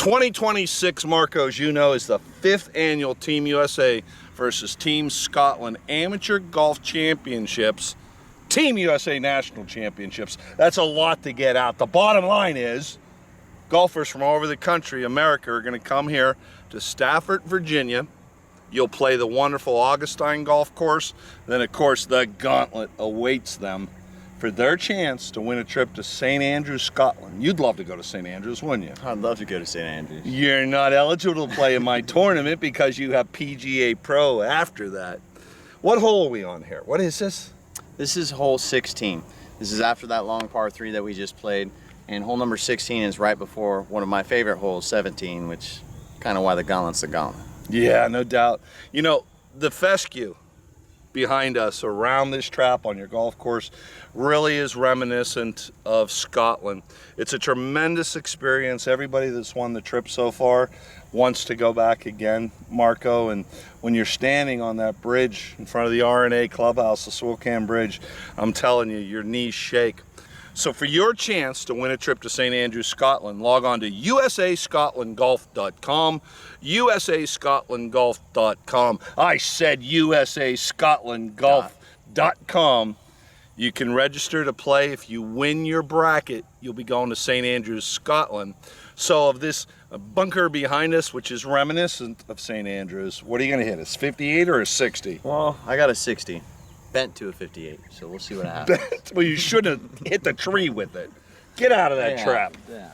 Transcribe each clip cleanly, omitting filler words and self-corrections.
2026, Marco, as you know, is the 5th annual Team USA versus Team Scotland Amateur Golf Championships, Team USA National Championships. That's a lot to get out. The bottom line is, golfers from all over the country, America, are going to come here to Stafford, Virginia. You'll play the wonderful Augustine golf course. Then, of course, the Gauntlet awaits them for their chance to win a trip to St. Andrews, Scotland. You'd love to go to St. Andrews, wouldn't you? I'd love to go to St. Andrews. You're not eligible to play in my tournament because you have PGA Pro after that. What hole are we on here? What is this? This is hole 16. This is after that long par 3 that we just played. And hole number 16 is right before one of my favorite holes, 17, which kind of why the Gauntlet's the Gauntlet. Yeah, no doubt. You know, the fescue behind us around this trap on your golf course really is reminiscent of Scotland. It's a tremendous experience. Everybody that's won the trip so far wants to go back again, Marco. And when you're standing on that bridge in front of the RNA clubhouse, the Swilcan Bridge, I'm telling you, your knees shake. So for your chance to win a trip to St. Andrews, Scotland, log on to usascotlandgolf.com, usascotlandgolf.com. I said usascotlandgolf.com. You can register to play. If you win your bracket, you'll be going to St. Andrews, Scotland. So of this bunker behind us, which is reminiscent of St. Andrews, what are you going to hit, a 58 or a 60? Well, I got a 60. Bent to a 58, so we'll see what happens. Well, you shouldn't have hit the tree with it. Get out of that trap. Yeah.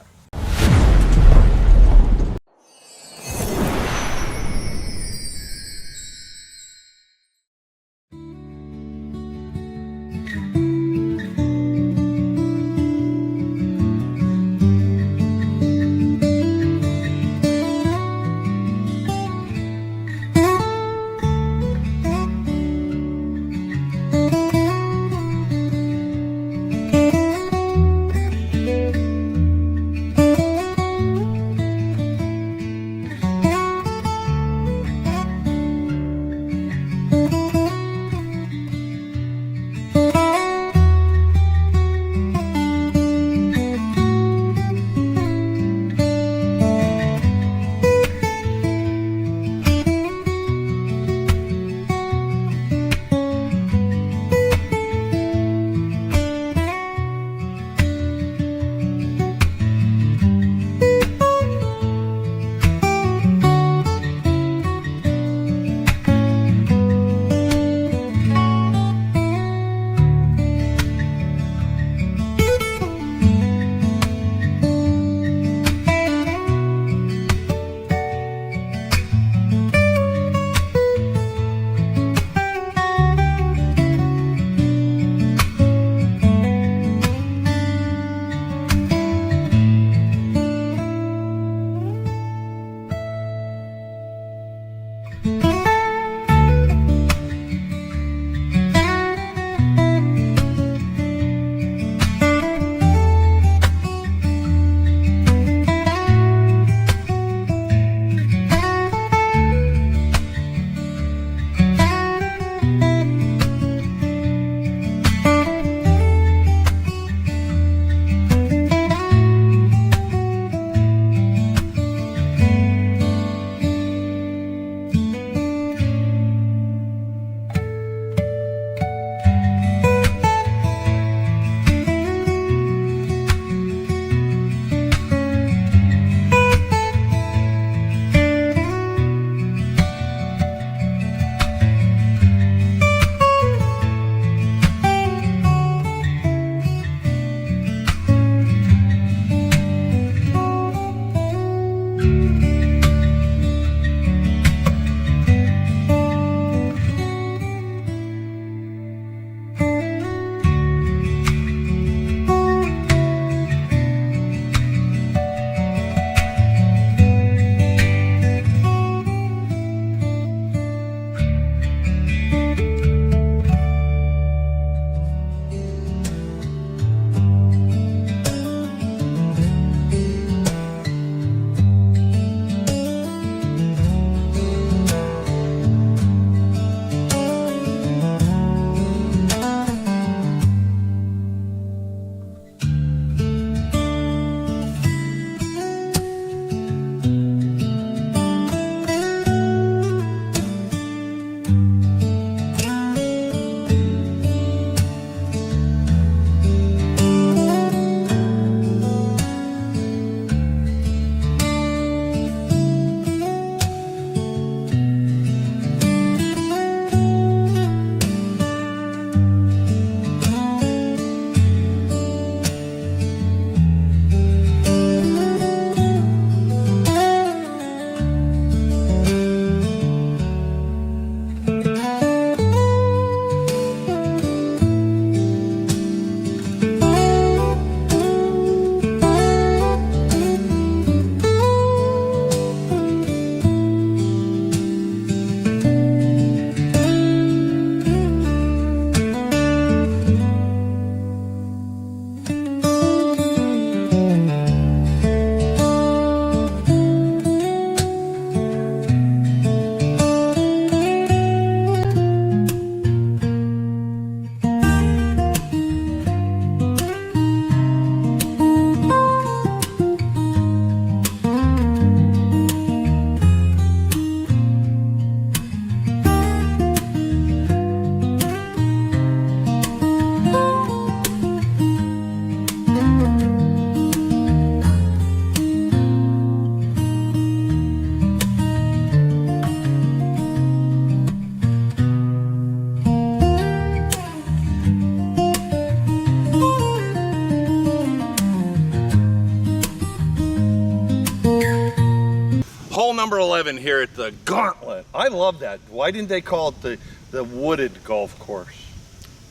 number 11 here at the Gauntlet. I love that. Why didn't they call it the wooded golf course?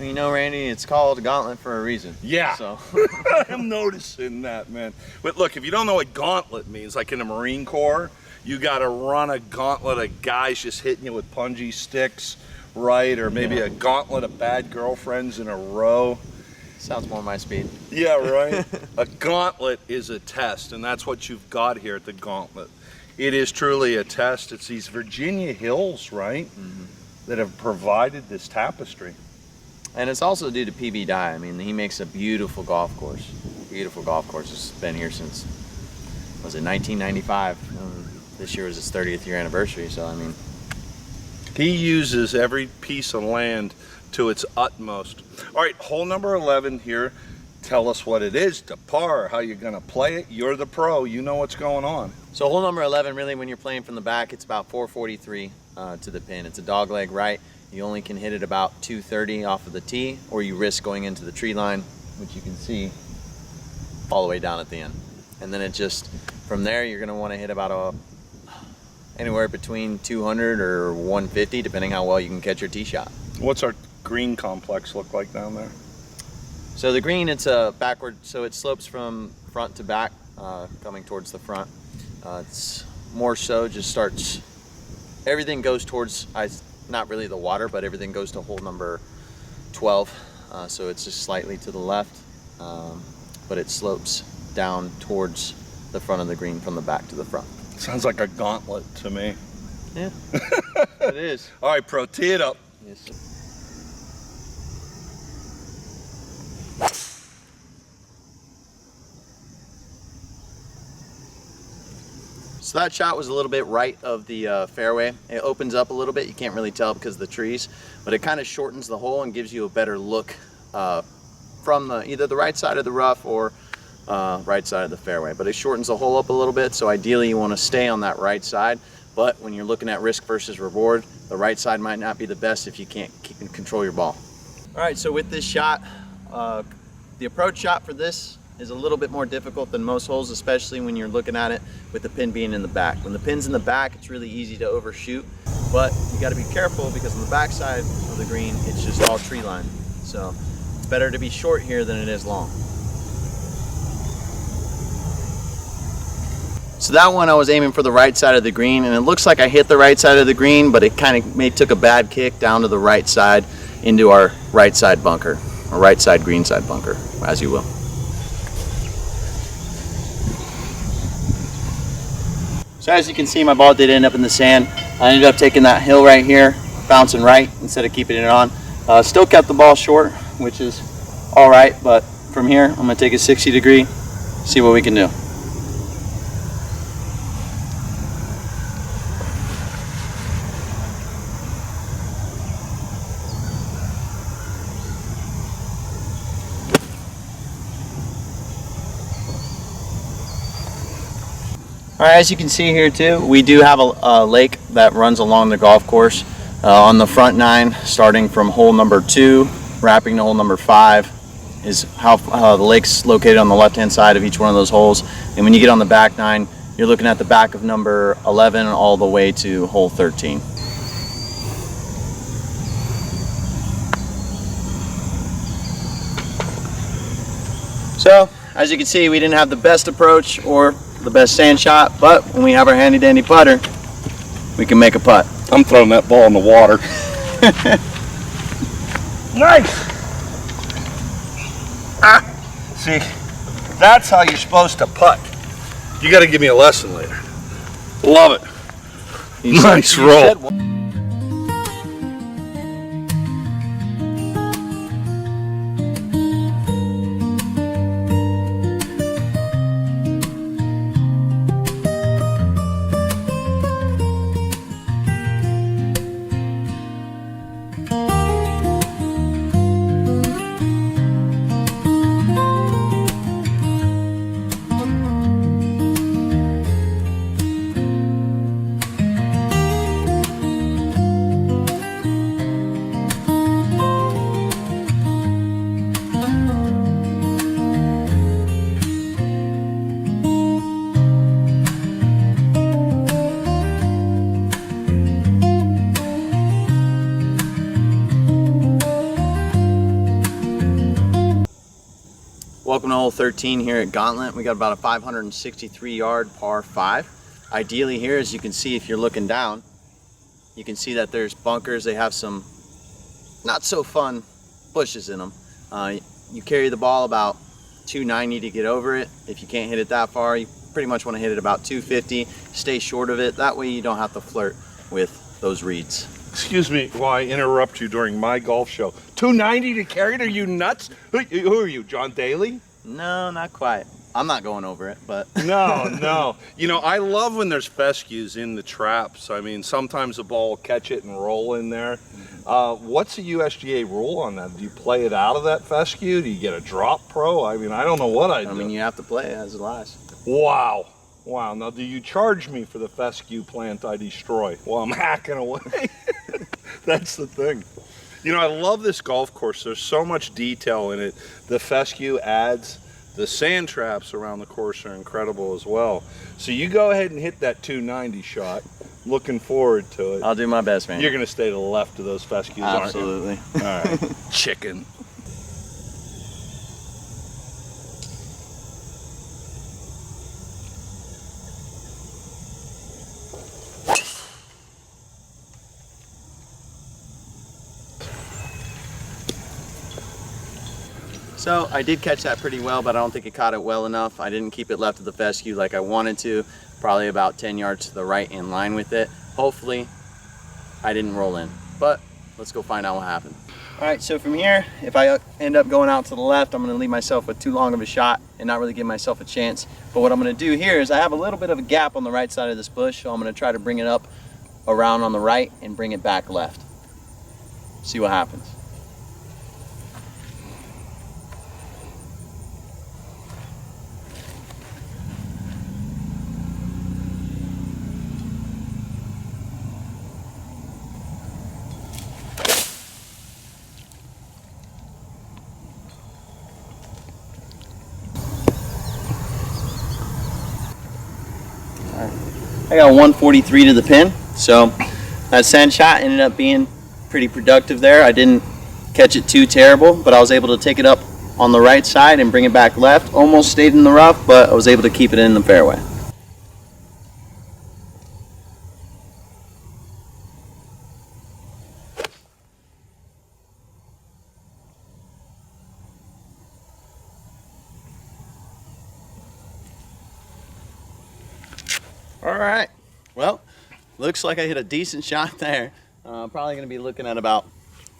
You know, Randy, it's called Gauntlet for a reason. Yeah. So. I'm noticing that, man. But look, if you don't know what gauntlet means, like in the Marine Corps, you got to run a gauntlet of guys just hitting you with punji sticks, right? Or maybe a gauntlet of bad girlfriends in a row. Sounds more my speed. Yeah, right. A gauntlet is a test, and that's what you've got here at the Gauntlet. It is truly a test. It's these Virginia hills, right, that have provided this tapestry. And it's also due to PB Dye. I mean, he makes a beautiful golf course. Beautiful golf course. It's been here since, was it 1995? This year was its 30th year anniversary, so I mean. He uses every piece of land to its utmost. All right, hole number 11 here. Tell us what it is, to par, how you're gonna play it. You're the pro, you know what's going on. So hole number 11, really when you're playing from the back, it's about 443 to the pin. It's a dog leg right. You only can hit it about 230 off of the tee, or you risk going into the tree line, which you can see all the way down at the end. And then it just, from there, you're gonna wanna hit about anywhere between 200 or 150, depending how well you can catch your tee shot. What's our green complex look like down there? So the green, it's a backward, so it slopes from front to back, coming towards the front. It's more so just starts, everything goes towards, not really the water, but everything goes to hole number 12. So it's just slightly to the left, but it slopes down towards the front of the green from the back to the front. Sounds like a gauntlet to me. Yeah, it is. All right, pro, tee it up. Yes, sir. So that shot was a little bit right of the fairway. It opens up a little bit. You can't really tell because of the trees, but it kind of shortens the hole and gives you a better look from either the right side of the rough or right side of the fairway. But it shortens the hole up a little bit, so ideally you want to stay on that right side. But when you're looking at risk versus reward, the right side might not be the best if you can't control your ball. All right, so with this shot, the approach shot for this is a little bit more difficult than most holes, especially when you're looking at it with the pin being in the back. When the pin's in the back, it's really easy to overshoot, but you got to be careful because on the back side of the green, it's just all tree line. So it's better to be short here than it is long. So that one I was aiming for the right side of the green, and it looks like I hit the right side of the green, but it kind of took a bad kick down to the right side into our right side bunker, or right side green side bunker, as you will. So as you can see, my ball did end up in the sand. I ended up taking that hill right here, bouncing right instead of keeping it on. Still kept the ball short, which is all right, but from here, I'm gonna take a 60 degree, see what we can do. All right, as you can see here too, we do have a lake that runs along the golf course. On the front 9, starting from hole number 2, wrapping to hole number 5, is how the lake's located on the left-hand side of each one of those holes. And when you get on the back 9, you're looking at the back of number 11 all the way to hole 13. So, as you can see, we didn't have the best approach or the best sand shot, but when we have our handy dandy putter, we can make a putt. I'm throwing that ball in the water. Nice! See, that's how you're supposed to putt. You got to give me a lesson later. Love it. Nice roll. Welcome to hole 13 here at Gauntlet. We got about a 563 yard par 5. Ideally here, as you can see if you're looking down, you can see that there's bunkers. They have some not so fun bushes in them. You carry the ball about 290 to get over it. If you can't hit it that far, you pretty much want to hit it about 250. Stay short of it. That way you don't have to flirt with those reeds. Excuse me while I interrupt you during my golf show. 290 to carry it? Are you nuts? Who are you, John Daly? No, not quite. I'm not going over it, but... No. You know, I love when there's fescues in the traps. I mean, sometimes the ball will catch it and roll in there. What's the USGA rule on that? Do you play it out of that fescue? Do you get a drop pro? I mean, I don't know what I do. I mean, you have to play it as it lies. Wow. Now do you charge me for the fescue plant I destroy while I'm hacking away? That's the thing. You know, I love this golf course. There's so much detail in it. The fescue adds. The sand traps around the course are incredible as well. So you go ahead and hit that 290 shot. Looking forward to it. I'll do my best, man. You're going to stay to the left of those fescues, absolutely. Aren't you? All right. Chicken. So I did catch that pretty well, but I don't think it caught it well enough. I didn't keep it left of the fescue like I wanted to. Probably about 10 yards to the right in line with it. Hopefully I didn't roll in, but let's go find out what happened. All right, so from here, if I end up going out to the left, I'm gonna leave myself with too long of a shot and not really give myself a chance. But what I'm gonna do here is I have a little bit of a gap on the right side of this bush, so I'm gonna try to bring it up around on the right and bring it back left. See what happens. I got 143 to the pin, so that sand shot ended up being pretty productive there. I didn't catch it too terrible, but I was able to take it up on the right side and bring it back left. Almost stayed in the rough, but I was able to keep it in the fairway. All right, well, looks like I hit a decent shot there. Probably gonna be looking at about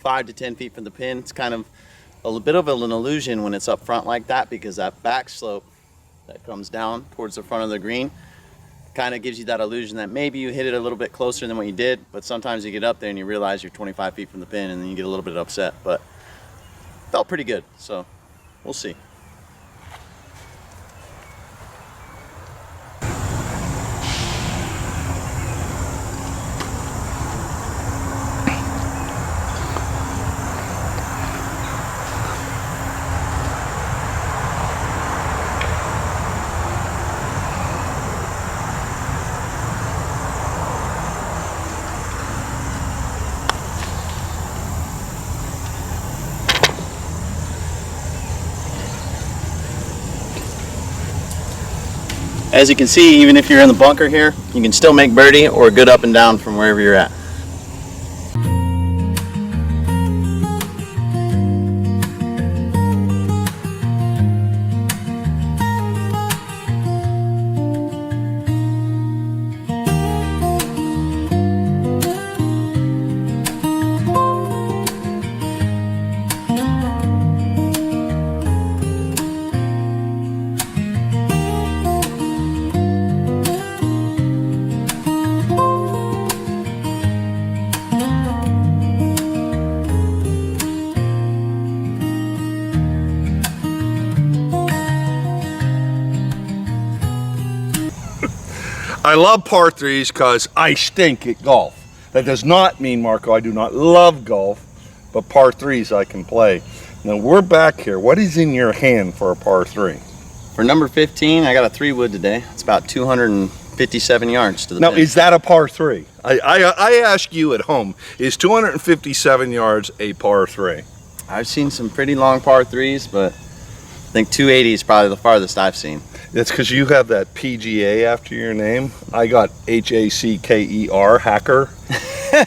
5 to 10 feet from the pin. It's kind of a bit of an illusion when it's up front like that, because that back slope that comes down towards the front of the green kind of gives you that illusion that maybe you hit it a little bit closer than what you did, but sometimes you get up there and you realize you're 25 feet from the pin and then you get a little bit upset, but felt pretty good, so we'll see. As you can see, even if you're in the bunker here, you can still make birdie or good up and down from wherever you're at. I love par threes because I stink at golf. That does not mean, Marco, I do not love golf, but par threes I can play. Now we're back here. What is in your hand for a par three? For number 15, I got a 3-wood today. It's about 257 yards to the Now, pin. is that a par three? I ask you at home, is 257 yards a par three? I've seen some pretty long par threes, but think 280 is probably the farthest I've seen. It's because you have that PGA after your name. I got HACKER, hacker,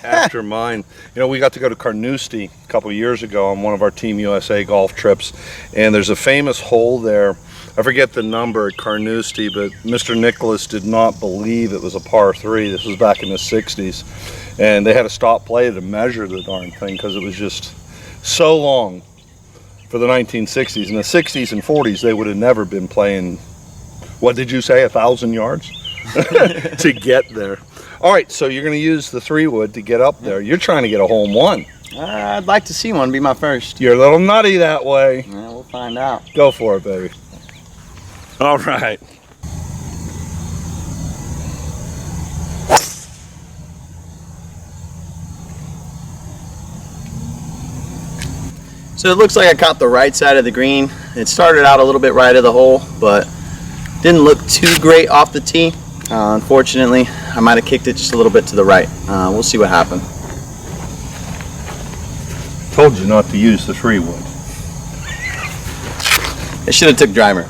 after mine. You know, we got to go to Carnoustie a couple years ago on one of our Team USA golf trips, and there's a famous hole there. I forget the number at Carnoustie, but Mr. Nicholas did not believe it was a par 3. This was back in the 60s, and they had to stop play to measure the darn thing because it was just so long for the 1960s. In the 60s and 40s, they would have never been playing, what did you say, 1,000 yards to get there. All right, so you're going to use the 3-wood to get up there. You're trying to get a hole in one. I'd like to see one be my first. You're a little nutty that way. Yeah, we'll find out. Go for it, baby. All right. So it looks like I caught the right side of the green. It started out a little bit right of the hole, but didn't look too great off the tee. Unfortunately, I might have kicked it just a little bit to the right. We'll see what happened. Told you not to use the 3-wood. I should have took driver.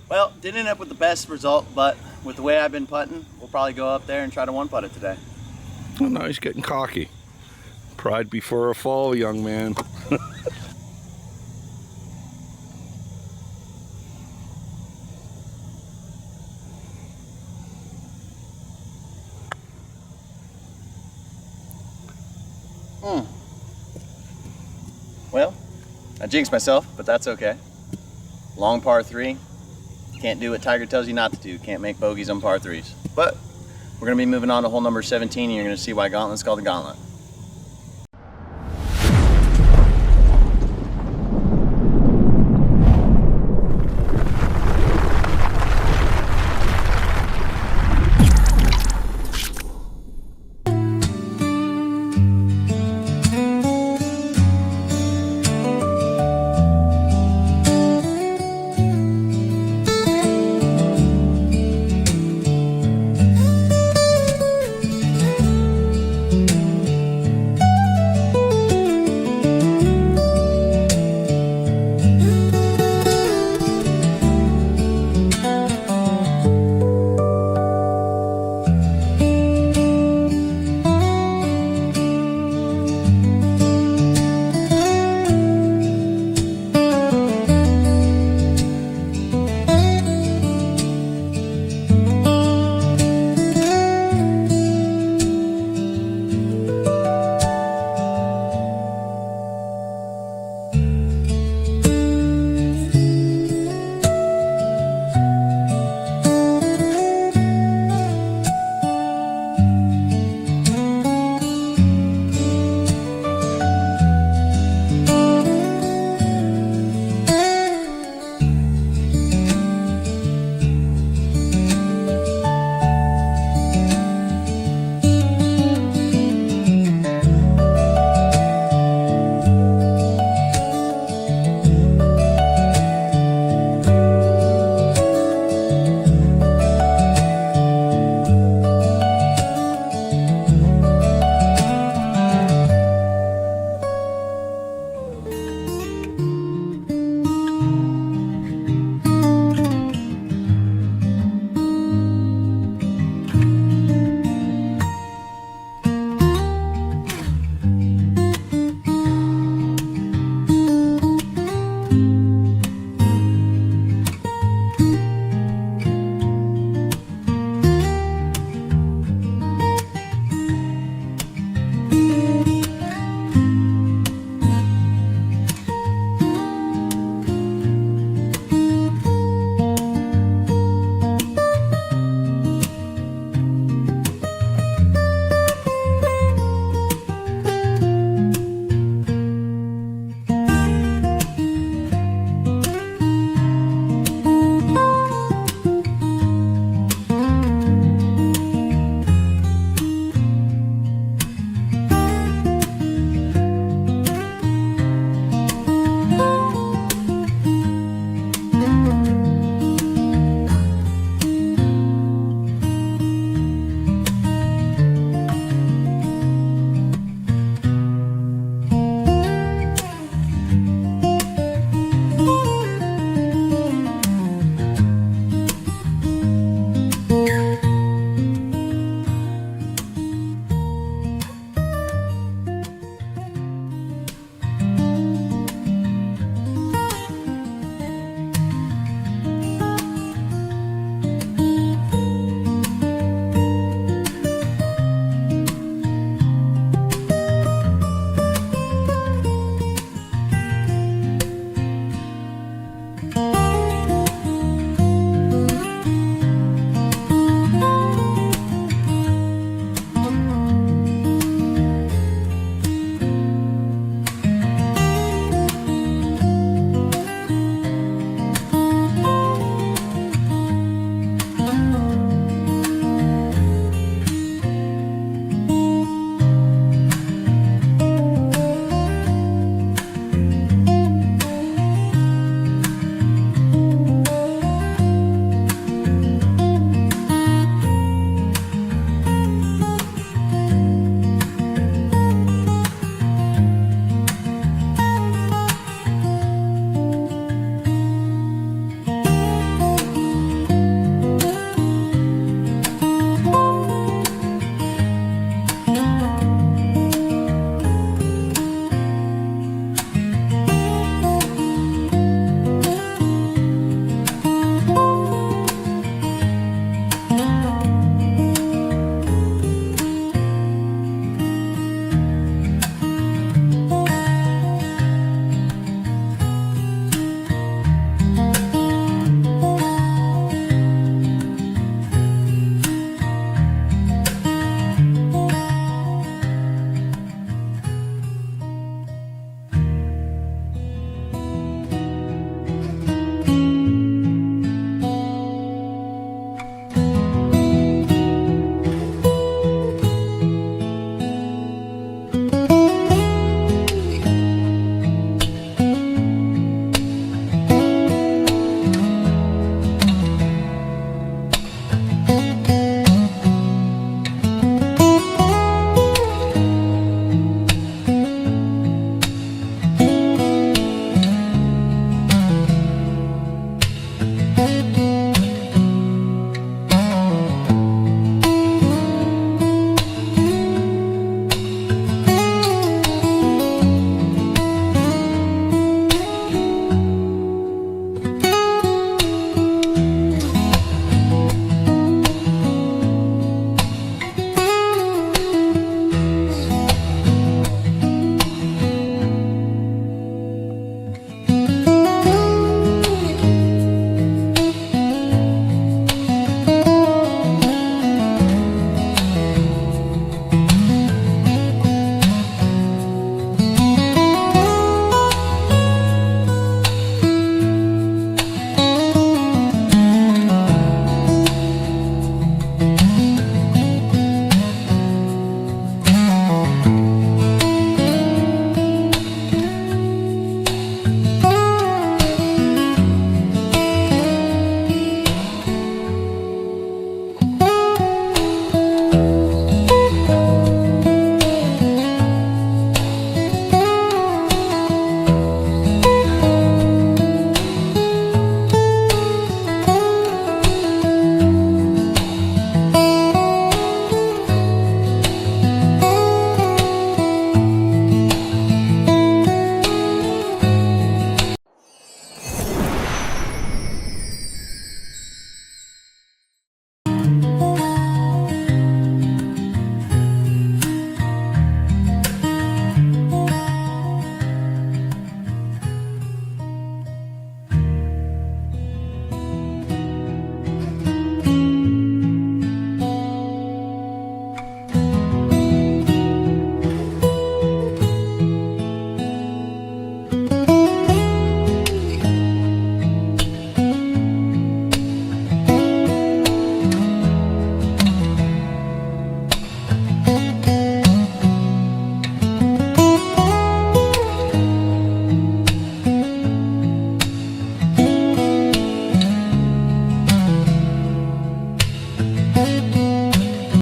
Well, didn't end up with the best result, but with the way I've been putting, we'll probably go up there and try to one-putt it today. Oh, now he's getting cocky. Pride before a fall, young man. Well, I jinxed myself, but that's okay. Long par 3. Can't do what Tiger tells you not to do. Can't make bogeys on par 3s. But we're going to be moving on to hole number 17, and you're going to see why Gauntlet's called the Gauntlet.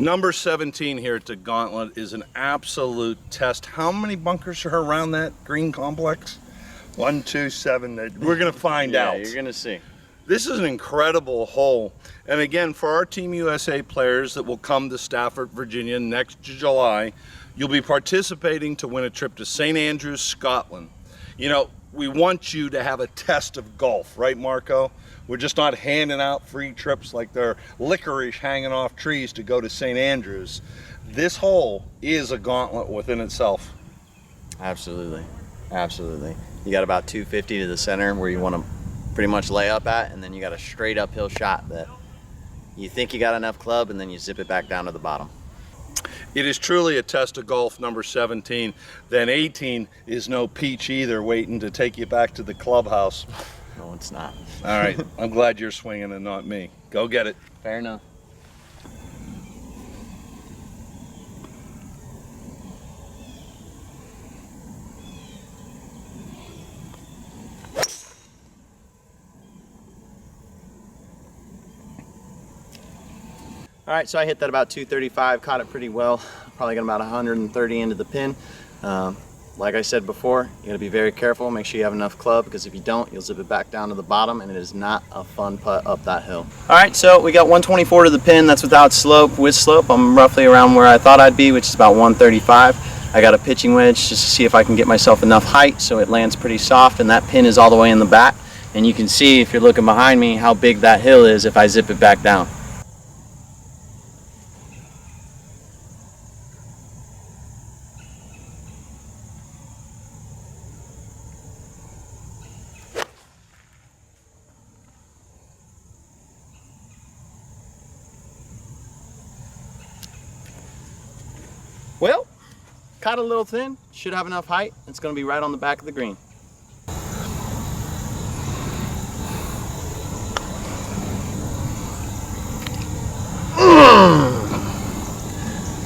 Number 17 here at the Gauntlet is an absolute test. How many bunkers are around that green complex? 1, 2, 7. We're going to find out. Yeah, you're going to see. This is an incredible hole. And again, for our Team USA players that will come to Stafford, Virginia next July, you'll be participating to win a trip to St. Andrews, Scotland. You know, we want you to have a test of golf, right, Marco? We're just not handing out free trips like they're licorice hanging off trees to go to St. Andrews. This hole is a gauntlet within itself. Absolutely. Absolutely. You got about 250 to the center where you want to pretty much lay up at, and then you got a straight uphill shot that you think you got enough club, and then you zip it back down to the bottom. It is truly a test of golf, number 17. Then 18 is no peach either, waiting to take you back to the clubhouse. No, it's not. All right, I'm glad you're swinging and not me. Go get it. Fair enough. All right, so I hit that about 235, caught it pretty well. Probably got about 130 into the pin. Like I said before, you gotta be very careful. Make sure you have enough club, because if you don't, you'll zip it back down to the bottom, and it is not a fun putt up that hill. All right, so we got 124 to the pin. That's without slope. With slope, I'm roughly around where I thought I'd be, which is about 135. I got a pitching wedge just to see if I can get myself enough height so it lands pretty soft, and that pin is all the way in the back. And you can see, if you're looking behind me, how big that hill is if I zip it back down. Well, caught a little thin, should have enough height. It's going to be right on the back of the green.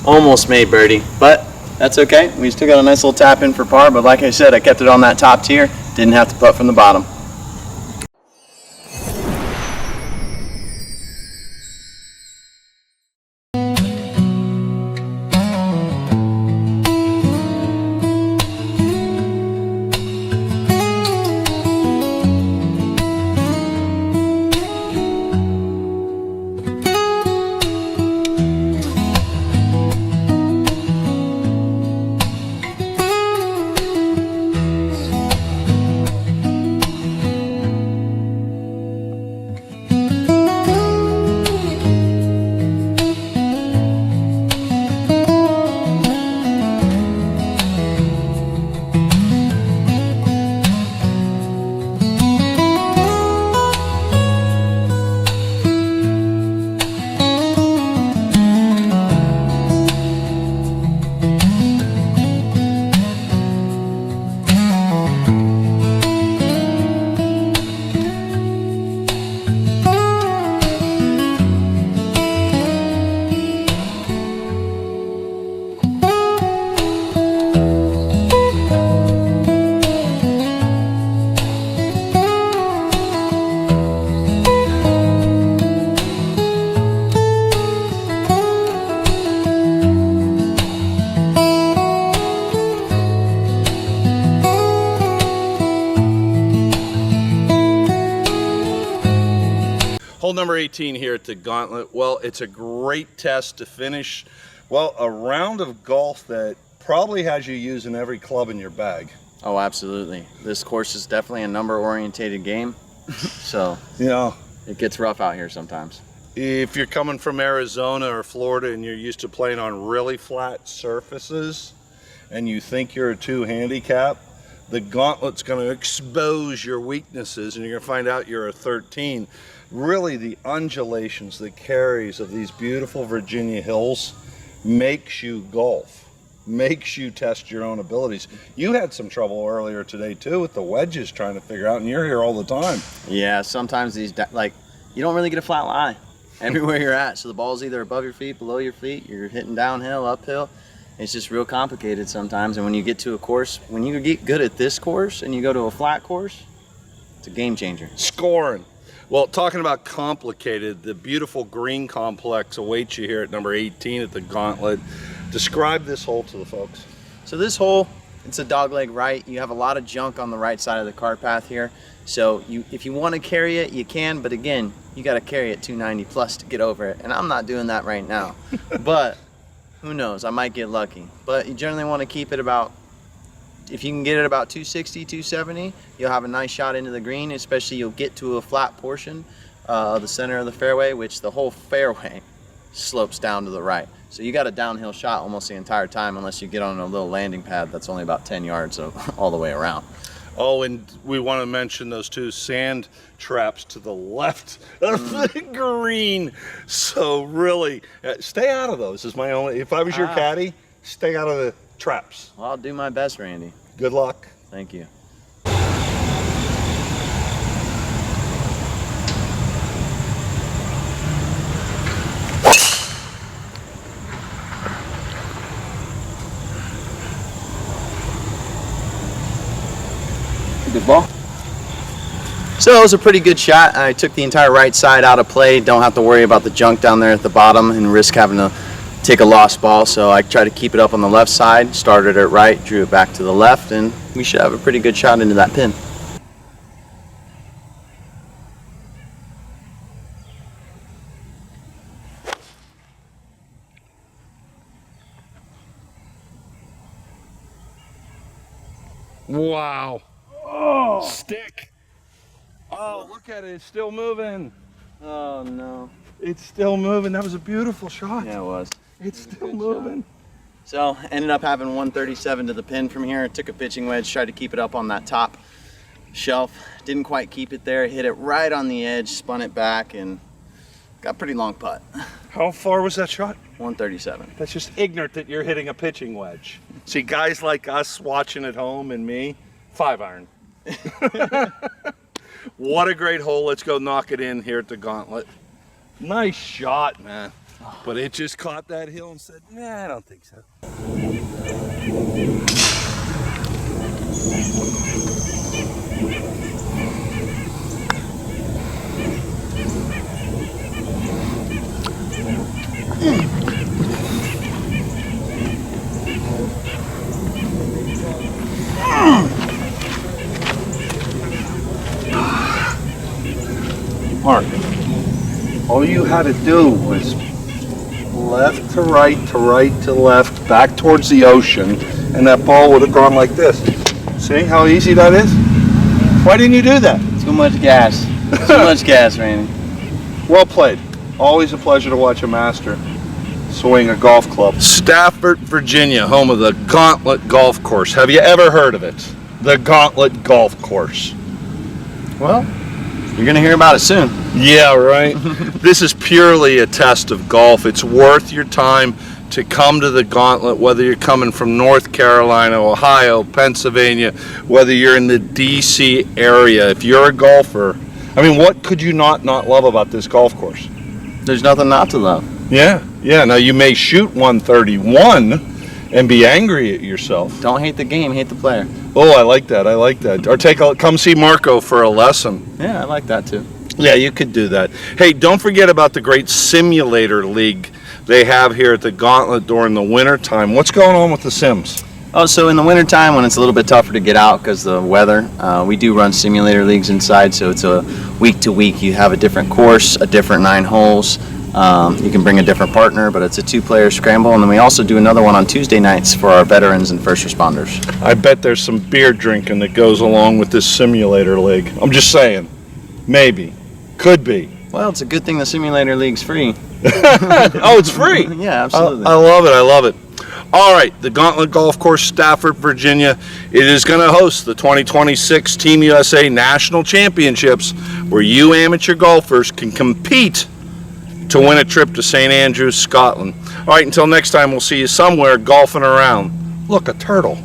Almost made birdie, but that's okay. We still got a nice little tap in for par, but like I said, I kept it on that top tier. Didn't have to putt from the bottom. Hole number 18 here at the Gauntlet. Well, it's a great test to finish, well, a round of golf that probably has you using every club in your bag. Oh, absolutely. This course is definitely a number-orientated game, so You know, it gets rough out here sometimes. if you're coming from Arizona or Florida and you're used to playing on really flat surfaces and you think you're a 2 handicap, the Gauntlet's going to expose your weaknesses and you're going to find out you're a 13. Really, the undulations, the carries of these beautiful Virginia hills makes you golf, makes you test your own abilities. You had some trouble earlier today too with the wedges trying to figure out, and you're here all the time. Yeah, sometimes these, like, you don't really get a flat lie everywhere you're at. So the ball's either above your feet, below your feet, you're hitting downhill, uphill. It's just real complicated sometimes. And when you get to a course, when you get good at this course and you go to a flat course, it's a game changer. Scoring. Well, talking about complicated, the beautiful green complex awaits you here at number 18 at the Gauntlet. Describe this hole to the folks. So this hole, it's a dogleg right. You have a lot of junk on the right side of the cart path here. So if you want to carry it, you can, but again, you got to carry it 290 plus to get over it. And I'm not doing that right now, but who knows, I might get lucky. But you generally want to keep it about, if you can get it about 260, 270, you'll have a nice shot into the green, especially you'll get to a flat portion of the center of the fairway, which the whole fairway slopes down to the right. So you got a downhill shot almost the entire time unless you get on a little landing pad that's only about 10 yards all the way around. Oh, and we want to mention those two sand traps to the left of the green. So really, stay out of those is my only, if I was your caddy, stay out of the traps. Well, I'll do my best, Randy. Good luck. Thank you. Good ball. So it was a pretty good shot. I took the entire right side out of play. Don't have to worry about the junk down there at the bottom and risk having to take a lost ball. So I tried to keep it up on the left side, started it right, drew it back to the left, and we should have a pretty good shot into that pin. Wow. Oh, stick. Oh, look at it. It's still moving. Oh no. It's still moving. That was a beautiful shot. Yeah, it was. It's still moving. So ended up having 137 to the pin from here. Took a pitching wedge, tried to keep it up on that top shelf. Didn't quite keep it there. Hit it right on the edge, spun it back, and got a pretty long putt. How far was that shot? 137. That's just ignorant that you're hitting a pitching wedge. See, guys like us watching at home and me, 5-iron. What a great hole. Let's go knock it in here at the Gauntlet. Nice shot, man. But it just caught that hill and said, nah, I don't think so. Mark, all you had to do was left to right to right to left, back towards the ocean, and that ball would have gone like this. See how easy that is? Why didn't you do that? Too much gas. Too much gas, Randy. Well played. Always a pleasure to watch a master swing a golf club. Stafford, Virginia, home of the Gauntlet Golf Course. Have you ever heard of it? The Gauntlet Golf Course. Well, you're going to hear about it soon. Yeah, right. This is purely a test of golf. It's worth your time to come to the Gauntlet, whether you're coming from North Carolina, Ohio, Pennsylvania, whether you're in the DC area. If you're a golfer, I mean, what could you not love about this golf course? There's nothing not to love. Yeah. Now you may shoot 131 and be angry at yourself. Don't hate the game, hate the player. Oh, I like that. Or come see Marco for a lesson. Yeah, I like that too. Yeah, you could do that. Hey, don't forget about the great simulator league they have here at the Gauntlet during the winter time. What's going on with the sims? Oh, so in the wintertime when it's a little bit tougher to get out because of the weather, we do run simulator leagues inside, so it's a week to week. You have a different course, a different 9 holes. You can bring a different partner, but it's a 2-player scramble, and then we also do another one on Tuesday nights for our veterans and first responders. I bet there's some beer drinking that goes along with this simulator league. I'm just saying. Maybe. Could be. Well, it's a good thing the simulator league's free. Oh, it's free? Yeah, absolutely. I love it. All right, the Gauntlet Golf Course, Stafford, Virginia. It is going to host the 2026 Team USA National Championships, where you amateur golfers can compete to win a trip to St. Andrews, Scotland. All right, until next time, we'll see you somewhere golfing around. Look, a turtle.